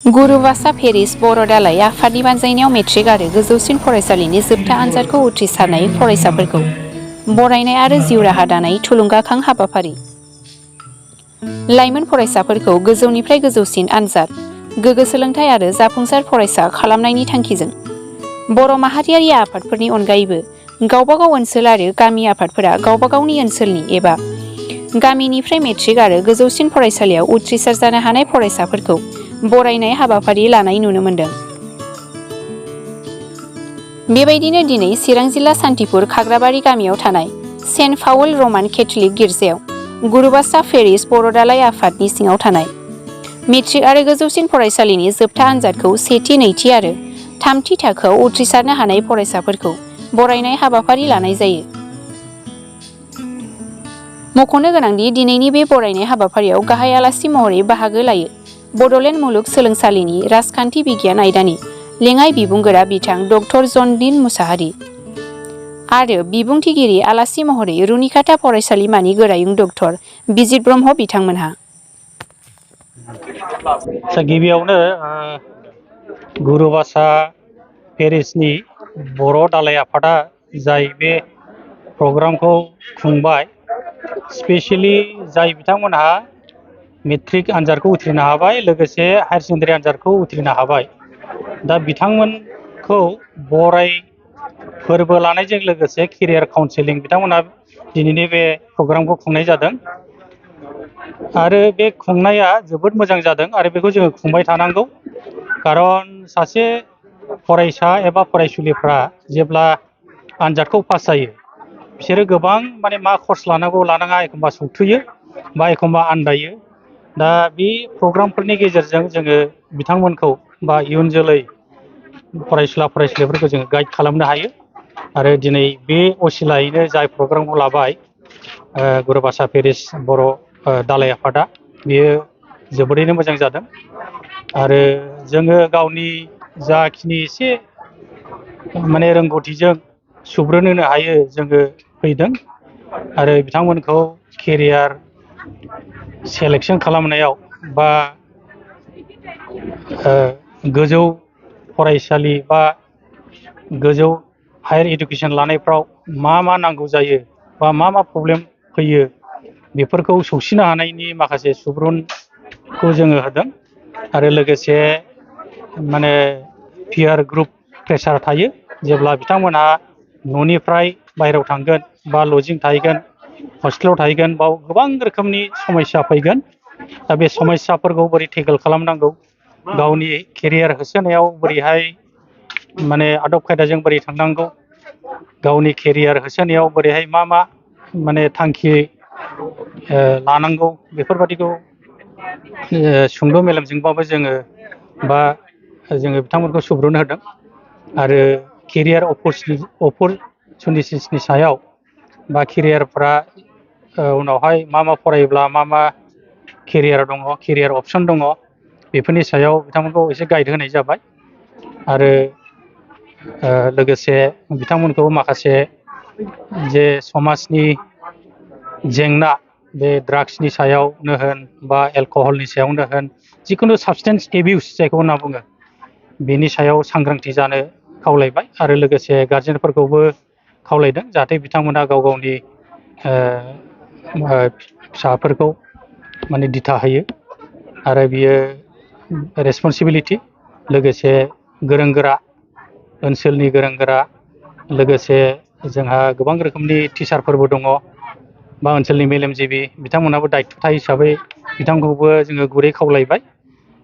गुरुभाषा Paris बर' दालाइ आफादनि बानजायनायाव matric आरो गोजौसिन फरायसालिनि जोबथा आनजादखौ उथ्रिसारनाय फरायसाफोरखौ बरायनाय आरो जिउ राहा दानाय थुलुंगाखां हाबाफारि। लाइमोन फरायसाफोरखौ गोजौनिफ्राय गोजौसिन आनजाद, गोग्गो सोलोंथाइ आरो जाफुंसार फरायसा खालामनायनि थांखिजों बर' माहारियारि आफादफोरनि अनगायैबो गावबागाव ओनसोल आरो गामि आफादफोरा गावबा गावनि ओनसोलनि एबा गामिनिफ्राय मेट्रिक आरो गोजौसिन फरायसालियाव उथ्रिसार जानो हानाय फरायसाफोरखौ बरायनाय हाबाफारि लानाय नुनो मोन्दों। बेबायदिनो दिनै चिरां जिल्ला सान्थिपुर खाग्राबारि गामियाव थानाय सेन्ट पाउल रमान केथलिक गिर्जायाव गुरुभाषा पेरिस बर' दालाइ आफादनि सिङाव थानाय मेट्रिक आरो गोजौसिन फरायसालिनि जोबथा आनजादखौ सेथि, नैथि आरो थामथि थाखोआव उथ्रिसारनो हानाय फरायसाफोरखौ बरायनाय हाबाफारि लानाय जायो। मख'नो गोनांदि दिनैनि बे बरायनाय हाबाफारियाव गाहाय आलासि महरै बाहागो लायो बड'लेण्ड मुलुग सोलोंसालिनि राजखान्थि बिगियान आयदानि लेङाइ बिबुंगोरा बिथां डक्टर जन्दिन मुसाहारि आरो बिबुंथिगिरि आलासि महरै रुनिखाता फरायसालिमानि गोरायुं डक्टर बिजित ब्रह्म बिथांमोनहा। गिबियावनो गुरुभाषा पेरिसनि बर' दालाइ आफादा जाय बे प्रग्रामखौ खुंबाय, स्पेसियेलि जाय बिथांमोनहा मेट्रिक आनजादखौ उथ्रिनो हाबाय, लोगोसे हायार सेकेन्डारि आनजादखौ उथ्रिनो हाबाय, दा बिथांमोनखौ बराय फोरबो लानायजों लोगोसे केरियार काउन्सेलिं बिथांमोनहा दिनैनि बे प्रग्रामखौ खुंनाय जादों आरो बे खुंनाया जोबोद मोजां जादों आरो बेखौ जोङो खुंबाय थानांगौ। खारन सासे फरायसा एबा फरायसुलिफ्रा जेब्ला आनजादखौ पास जायो, बिसोरो गोबां मा कर्स लानांगौ लानाङा एखमबा सौथुयो बा एखमबा आन्दायो। दा बे प्रग्रामफोरनि गेजेरजों जोङो बिथांमोनखौ बा इयुन जोलै फरायसुला फरायसुलिफोरखौ जोङो गाइड खालामनो हायो आरो दिनै बे असिलायैनो जाय प्रग्रामखौ लाबाय गुरुभाषा पेरिस बर' दालाइ आफादा, बेयो जोबोरैनो मोजां जादों आरो जोङो गावनि जाखिनि एसे रोंगौथिजों सुबुरुन होनो हायो जोङो फैदों आरो बिथांमोनखौ केरियार सेलेक्सन खालामनायाव बा गोजौ फरायसालि बा गोजौ हायार इडुकेसन लानायफ्राव मा नांगौ जायो बा मा प्रब्लेम फैयो बेफोरखौ सौसिनो हानायनि माखासे सुबुरुनखौ जोङो होदों आरो लोगोसे पियार ग्रुप प्रेसार थायो। जेब्ला बिथांमोनहा न'निफ्राय बायहेरायाव थांगोन बा लजिं थाहैगोन, हस्टेलाव थाहैगोन, बाव गोबां रोखोमनि समस्या फैगोन। दा बे समस्याफोरखौ बोरै टेकल खालामनांगौ, गावनि केरियार होसोनायाव बोरैहाय आदब खायदाजों बोरै थांनांगौ, गावनि केरियार होसोनायाव बोरैहाय मा थांखि लानांगौ, बेफोरबादिखौ सुंद' मेलेमजोंबाबो जोङो बिथांमोनखौ सुबुरुन होदों आरो केरियार अपरचुनिटिसनि सायाव बा केरियारफ्रा उनावहाय मा फरायोब्ला मा केरियार दङ, केरियार अपसन दङ, बेफोरनि सायाव बिथांमोनखौ एसे गाइड होनाय जाबाय आरो लोगोसे बिथांमोनखौ माखासे जे समाजनि जेंना, बे ड्राग्सनि सायावनो होन बा एलकहलनि सायावनो होन, जिखुनु साबसटेन्स एबिउस जायखौ होनना बुङो, बेनि सायाव सांग्रांथि जानो खावलायबाय आरो लोगोसे गारजेनफोरखौबो खावलायदों जाहाथे बिथांमोना गाव गावनि फिसाफोरखौ दिथा होयो आरो बियो रेसपन्सिबिलिटि। लोगोसे गोरों गोरा ओनसोलनि गोरों गोरा, लोगोसे जोंहा गोबां रोखोमनि टिचारफोरबो दङ बा ओनसोलनि मेलेमजिबि, बिथांमोनहाबो दायथ' हिसाबै बिथांखौबो जोङो गुरै खावलायबाय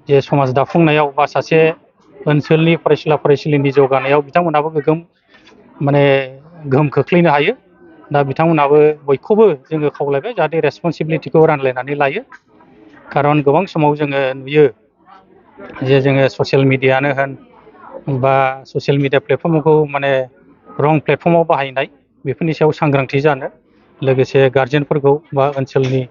जे समाज दाफुंनायाव बा सासे ओनसोलनि फरायसुला फरायसुलिनि जौगानायाव बिथांमोनहाबो गोहोम खोख्लैनो हायो। दा बिथांमोनहाबो बयखौबो जोङो खावलायबाय जाहाथे रेसपन्सिबिलिटिखौ रानलायनानै लायो। खारन गोबां समाव जोङो नुयो जे जोङो ससियेल मिडियानो होन बा ससियेल मिडिया प्लेटफर्मखौ रं प्लेटफर्माव बाहायनाय, बेफोरनि सायाव सांग्रांथि जानो, लोगोसे गारजेनफोरखौ बा ओनसोलनि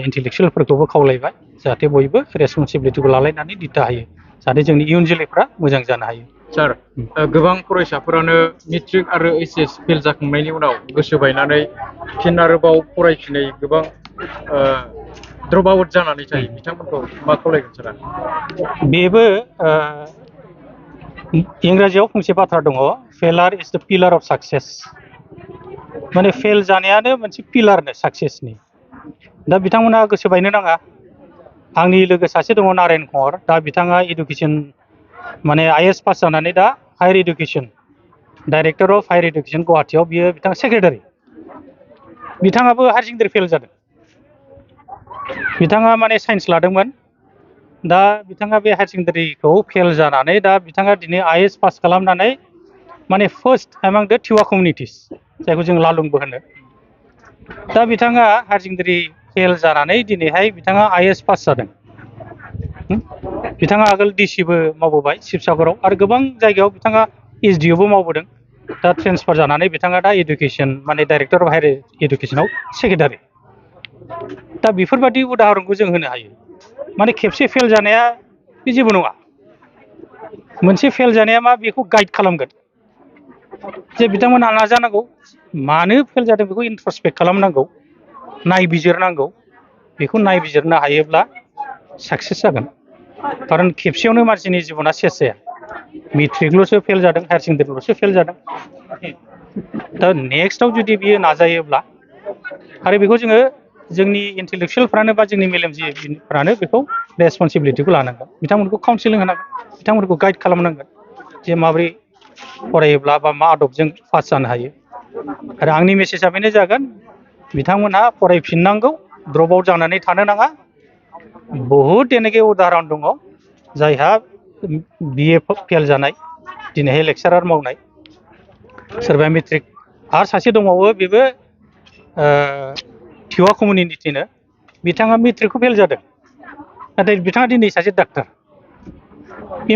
इन्टेलेक्सुयेलफोरखौबो खावलायबाय जाहाथे बयबो रेसपन्सिबिलिटिखौ लालायनानै दिथा होयो, जाहाथे जोंनि इयुन जोलैफ्रा मोजां जानो हायो। सार, गोबां फरायसाफोरानो मेट्रिक आरो HS फेल जाखांनायनि उनाव गोसो बायनानै फिन आरोबाव फरायफिनै गोबां ड्रप आउट जानानै थायो बिथांमोनखौ मा खावलायगोन सारा? बेबो इंराजियाव फंसे बाथ्रा दङ, फेलार इज द पिलार अफ साक्सेस। माने फेल जानायानो मोनसे पिलारनो साक्सेसनि। दा बिथांमोना गोसो बायनो नाङा। आंनि लोगो सासे दङ नारायण कुमार, दा बिथाङा इडुकेसन माने IAS पास जानानै दा higher education director of higher education गुवाहाटीयाव बियो बिथाङा सेक्रेटारि। बिथाङाबो हायार सेकेन्डारि फेल जादों। बिथाङा माने साइन्स लादोंमोन, दा बिथाङा बे हायार सेकेन्डारिखौ फेल जानानै दा बिथाङा दिनै IAS पास खालामनानै माने फार्स्ट एमां द टिवा कमिउनिटिस, जायखौ जों लालुंबो होनो। दा बिथाङा हायार सेकेन्डारि फेल जानानै दिनैहाय बिथाङा IAS पास जादों। बिथाङा आगोल DCबो मावबोबाय शिबसागराव, आरो गोबां जायगायाव बिथाङा SDOबो मावबोदों। दा ट्रेन्सफार जानानै बिथाङा दा इडुकेसन माने डाइरेक्टर अफ हायार इडुकेसनाव सेक्रेटारि। दा बेफोरबायदि उदाहरणखौ जों होनो हायो। माने खेबसे फेल जानाया बे जेबो नङा। मोनसे फेल जानाया मा, बेखौ गाइड खालामगोन जे बिथांमोना नाजानांगौ, मानो फेल जादों बेखौ इन्ट्रस्पेक्ट खालामनांगौ, नायबिजिरनांगौ। बेखौ नायबिजिरनो हायोब्ला साक्सेस जागोन। खारन खेबसेयावनो मानसिनि जिबना सेस जाया। मेट्रिकल'सो फेल जादों, हायार सेकेन्डारिल'सो फेल जादों। दा नेक्स्टआव जुदि बियो नाजायोब्ला, आरो बेखौ जोङो जोंनि इन्टेलेक्सुयेलफ्रानो बा जोंनि मेलेमजिबिफ्रानो बेखौ रेसपन्सिबिलिटिखौ लानांगोन। बिथांमोनखौ काउन्सिलिं होनांगोन, बिथांमोनखौ गाइड खालामनांगोन जे माबोरै फरायोब्ला बा मा आदबजों पास जानो हायो। आरो आंनि मेसेजआ बेनो जागोन, बिथांमोनहा फरायफिननांगौ, ड्रप आउट जानानै थानो नाङा। बहुद जेनाखि उदाहरन दङ, जायहा BA फेल जानाय, दिनैहाय लेक्सारार मावनाय, सोरबाया मेट्रिक, आरो सासे दंबावो बेबो टिवा कमिउनिटिनो। बिथाङा मेट्रिकखौ फेल जादों, नाथाय बिथाङा दिनै सासे डाक्टार,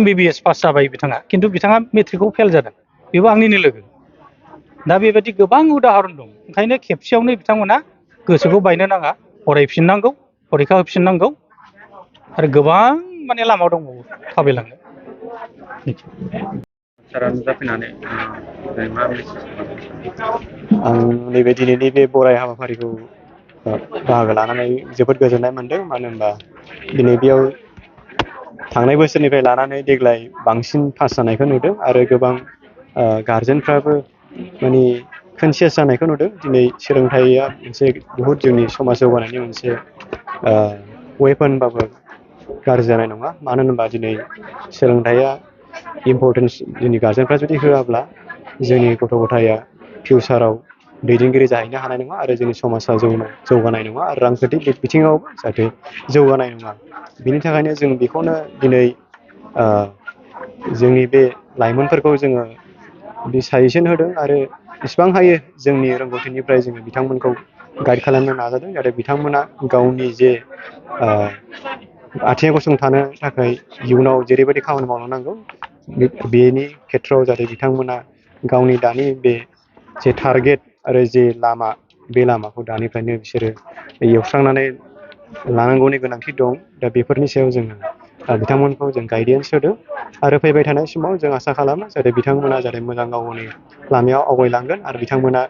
MBBS पास जाबाय बिथाङा, खिन्थु बिथाङा मेट्रिकखौ फेल जादों। बेबो आंनिनो लोगो। दा बेबायदि गोबां उदाहरन दं। ओंखायनो खेबसेयावनो बिथांमोना गोसोखौ बायनो नाङा, फरायफिननांगौ, फरिखा होफिननांगौ, आरो गोबां माने लामा दंबावो थाबायलांनो। सारा नुजाफैनानै मा मेसेज? आं नैबे दिनैनि बे बराय हाबाफारिखौ बाहागो लानानै जोबोद गोजोननाय मोन्दों। मानो होनबा दिनै बेयाव थांनाय बोसोरनिफ्राय लानानै देग्लाय बांसिन पास जानायखौ नुदों, आरो गोबां गारजेनफ्राबो माने कनसियास जानायखौ नुदों। दिनै सोलोंथाइया मोनसे बहुद जोंनि समाज जौगानायनि मोनसे वेपनबाबो गाज्रि जानाय नङा। मानो होनोबा दिनै सोलोंथाइया इम्परटेन्स जोंनि गार्जेनफ्रा जुदि होआब्ला जोंनि गथ' गथाया फिउचाराव दैदेनगिरि जाहैनो हानाय नङा, आरो जोंनि समाजा जौगानाय नङा, आरो रांखान्थि बिथिङाव जाहाथे जौगानाय नङा। बिनि थाखायनो जों बेखौनो दिनै जोंनि बे लाइमोनफोरखौ जोङो बे साजेसन होदों, आरो बेसेबां हायो जोंनि रोंगौथिनिफ्राय जोङो बिथांमोनखौ गाइड खालामनो नाजादों, जाहाथे बिथांमोना गावनि जे आथिङाव गसंथानो थाखाय इयुनाव जेरैबायदि खामानि मावलांनांगौ, बेनि खेथ्रआव जाहाथे बिथांमोना गावनि दानि बे जे टारगेट आरो जे लामा, बे लामाखौ दानिफ्रायनो बिसोरो एवस्रांनानै लानांगौनि गोनांथि दं। दा बेफोरनि सायाव जोङो बिथांमोनखौ जों गाइडेन्स होदों, आरो फैबाय थानाय समाव जों आसा खालामो जाहाथे बिथांमोना जाहाथे मोजां गावनि लामायाव आवगायलांगोन, आरो बिथांमोना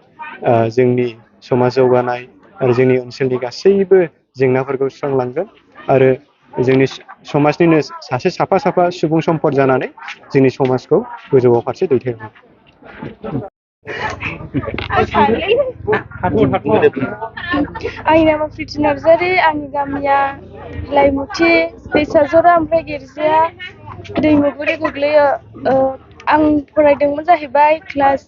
जोंनि समाज जौगानाय आरो जोंनि ओनसोलनि गासैबो जेंनाफोरखौ सुस्रांलांगोन, आरो जोंनि समाजनिनो सासे साफा सुबुं सम्पद जानानै जोंनि समाजखौ गोजौ फारसे दैथायहरगोन। आंनि नामा प्रिति नार्जारि, आंनि गामिया लाइमुथि, दैसाजरा, ओमफ्राय गिर्जाया दैमुगुरि गोग्लैयो। आं फरायदोंमोन जाहैबाय क्लास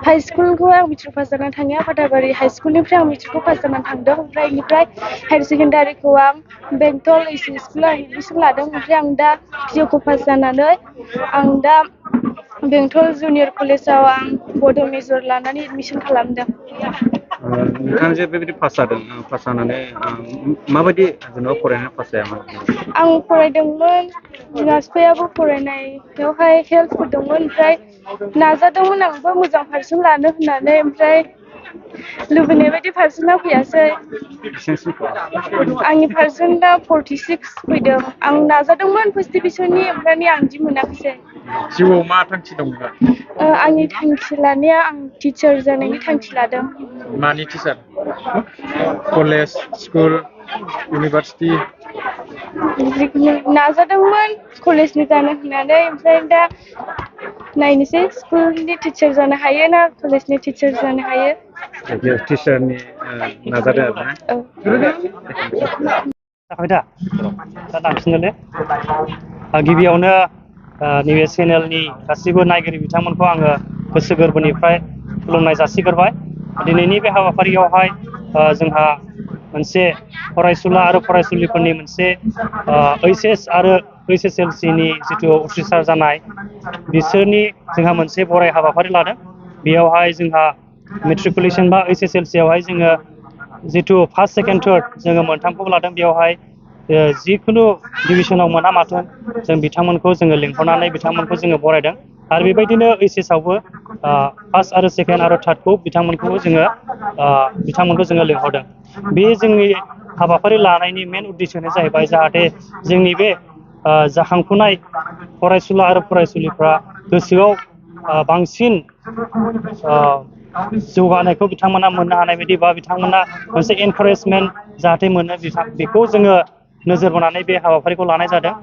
हाइ स्कुलखौ आं मेट्रिक पास जानानै थांनाया फाथाबारि हाइ स्कुलनिफ्राय आं मेट्रिकखौ पास जानानै थांदों। ओमफ्राय बेनिफ्राय हायार सेकेन्डारिखौ आं बेंटल AC स्कुलाव एडमिसन लादों। ओमफ्राय आं दा पिइउखौ पास जानानै आं दा बेंटल जुनियर कलेजाव आं बड' मेजर लानानै एडमिसन खालामदों। नोंथाङा जे बेबायदि पास जादों, पास जानानै माबायदि जेनेबा फरायनानै पास जायामोन? आं फरायदोंमोन, बिमा बिफायाबो फरायनायावहाय हेल्प होदोंमोन, ओमफ्राय नाजादोंमोन आंबो मोजां पारसेन्ट लानो होननानै, ओमफ्राय लुबैनाय बायदि पारसेन्टआ फैयासै। आंनि पारसेन्टआ 46 फैदों। आं नाजादोंमोन फार्स्ट डिभिजननि, ओमफ्राय आं बिदि मोनाखिसै। जिउआव मा थांखि दं नोंहा? आंनि थांखि लानाया आं टिचार जानायनि थांखि लादों। मानि टिचार? College, school? इउनिभार्सिटि जिखुनु नाजादोंमोन कलेजनि जानो होननानै ओमफ्राय दा नायनोसै स्कुलनि टिचार जानो हायो ना कलेजनि टिचार जानो हायो। टिचारनि नाजादों आरो ना। औ। जाबाय दा दानफिनोलै गिबियावनो नैबे चेनेलनि गासैबो नायगिरि बिथांमोनखौ आङो गोसो गोरबोनिफ्राय खुलुमनाय जासिग्रोबाय। दिनैनि बे हाबाफारियावहाय जोंहा मोनसे फरायसुला आरो फरायसुलिफोरनि मोनसे OHS आरो HSLC नि जिथु उथ्रिसार जानाय बिसोरनि जोंहा मोनसे बराय हाबाफारि लादों। बेयावहाय जोंहा मेट्रिकुलेसन बा HSLC आवहाय जोङो जिथु फार्स्ट सेकेन्ड थार्ड जोङो मोनथामखौबो लादों। बेयावहाय जिखुनु डिभिसनाव मोना माथों जों बिथांमोनखौ जोङो लिंहरनानै बिथांमोनखौ जोङो बरायदों। आरो बेबायदिनो OHS आवबो फार्स्ट आरो सेकेन्ड आरो थार्डखौ बिथांमोनखौ जोङो लिंहरदों। बे जोंनि हाबाफारि लानायनि मेन उद्देश्यआनो जाहैबाय जाहाथे जोंनि बे जाखांफुनाय फरायसुला आरो फरायसुलिफ्रा गोसोआव बांसिन जौगानायखौ बिथांमोना मोननो हानाय बायदि बा बिथांमोना मोनसे एनकारेजमेन्ट जाहाथे मोनो बेखौ जोङो नोजोर बोनानै बे हाबाफारिखौ लानाय जादों।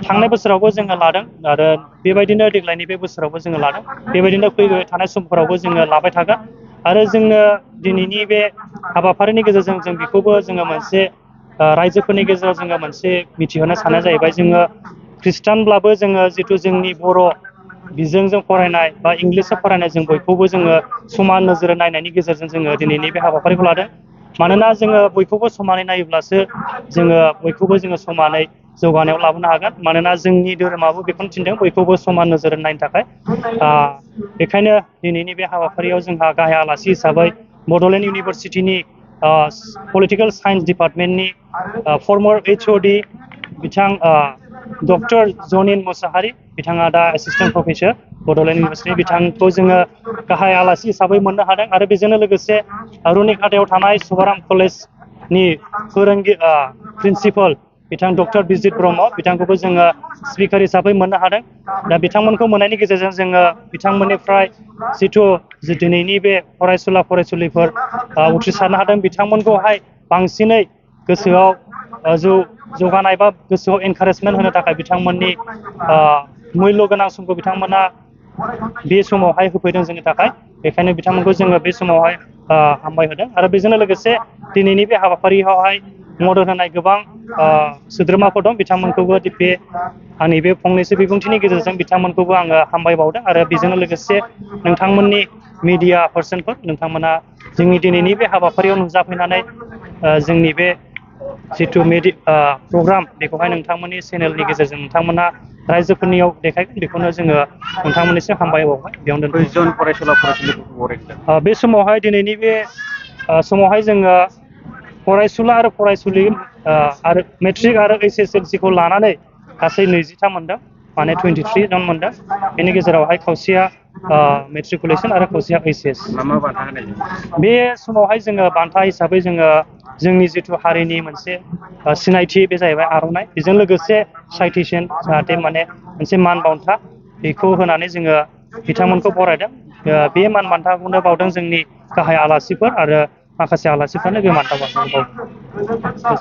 थांनाय बोसोरावबो जोङो लादों आरो बेबायदिनो देग्लायनि बे बोसोरावबो जोङो लादों। बेबायदिनो फैबाय थानाय समफोरावबो जोङो लाबाय थागोन। आरो जोंनो दिनैनि बे हाबाफारिनि गेजेरजों जों बेखौबो जोङो मोनसे रायजोफोरनि गेजेराव जोङो मोनसे मिथिहोनो साननाया जाहैबाय जोङो खृष्टानब्लाबो जोङो जिथु जोंनि बर' बिजोंजों फरायनाय बा इंलिसजों फरायनाय जों बयखौबो जोङो समान नोजोर नायनायनि गेजेरजों जोङो दिनैनि बे हाबाफारिखौ लादों। मानोना जोङो बयखौबो समानै नायोब्लासो जोङो बयखौबो जोङो समानै जौगानायाव लाबोनो हागोन। मानोना जोंनि धोरोमाबो बेखौनो थिनदों बयखौबो समान नोजोर नायनो थाखाय। बेखायनो दिनैनि बे हाबाफारियाव जोंहा गाहाय आलासि हिसाबै बड'लेण्ड इउनिभारसिटिनि पलिटिकेल साइन्स डिपार्टमेन्टनि फर्मार HOD बिथां डक्टर जनिन मुसाहारि बिथाङा दा एसिस्टेन्ट प्रफेसर बड'लेण्ड इउनिभारसिटि बिथांखौ जोङो गाहाय आलासि हिसाबै मोननो हादों। आरो बेजोंनो लोगोसे रुनिकाटायाव थानाय सभाराम कलेजनि प्रिन्सिपाल बिथां डक्टर बिजित ब्रह्म बिथांखौबो जोङो स्पिकार हिसाबै मोननो हादों। दा बिथांमोनखौ मोननायनि गेजेरजों जोङो बिथांमोननिफ्राय जिथु दिनैनि बे फरायसुला फरायसुलिफोर उथ्रिसारनो हादों बिथांमोनखौहाय बांसिनै गोसोआव जौगानाय बा गोसोआव एनकारेजमेन्ट होनो थाखाय बिथांमोननि मुल्य गोनां समखौ बिथांमोना बे समावहाय होफैदों जोंनि थाखाय। बेखायनो बिथांमोनखौ जोङो बे समावहाय हामबाय होदों। आरो बेजोंनो लोगोसे दिनैनि बे हाबाफारियावहाय मदद होनाय गोबां सोद्रोमाफोर दं बिथांमोनखौबो बे आंनि बे फंनैसो बिबुंथिनि गेजेरजों बिथांमोनखौबो आङो हामबायबावदों। आरो बेजोंनो लोगोसे नोंथांमोननि मिडिया पार्सनफोर नोंथांमोना जोंनि दिनैनि बे हाबाफारियाव नुजाफैनानै जोंनि बे जिथु प्रग्राम बेखौहाय नोंथांमोननि चेनेलनि गेजेरजों नोंथांमोना रायजोफोरनियाव देखायगोन बेखौनो जोङो नोंथांमोननिसिम हामबाय बावबाय। बेयावनो खैजन फरायसुला फरायसुलिफोरखौ बरायदों? बे समावहाय दिनैनि बे समावहाय जोङो फरायसुला आरो फरायसुलि आरो मेट्रिक आरो HSLC खौ लानानै गासै 20था मोनदों। माने 23 जन मोनदों। बेनि गेजेरावहाय खावसेया मेट्रिकुलेसन आरो खावसेया HS। मा मा बान्था होनाय जायो? बे समावहाय जोङो बान्था हिसाबै जोङो जोंनि जिथु हारिनि मोनसे सिनायथि बे जाहैबाय आर'नाइ। बेजों लोगोसे साइटेसन जाहाथे माने मोनसे मान बान्था बेखौ होनानै जोङो बिथांमोनखौ बरायदों। बे मान बान्थाखौनो बावदों जोंनि गाहाय आलासिफोर आरो माखासे आलासिफोरनो बे मान बान्थाखौ बावदों।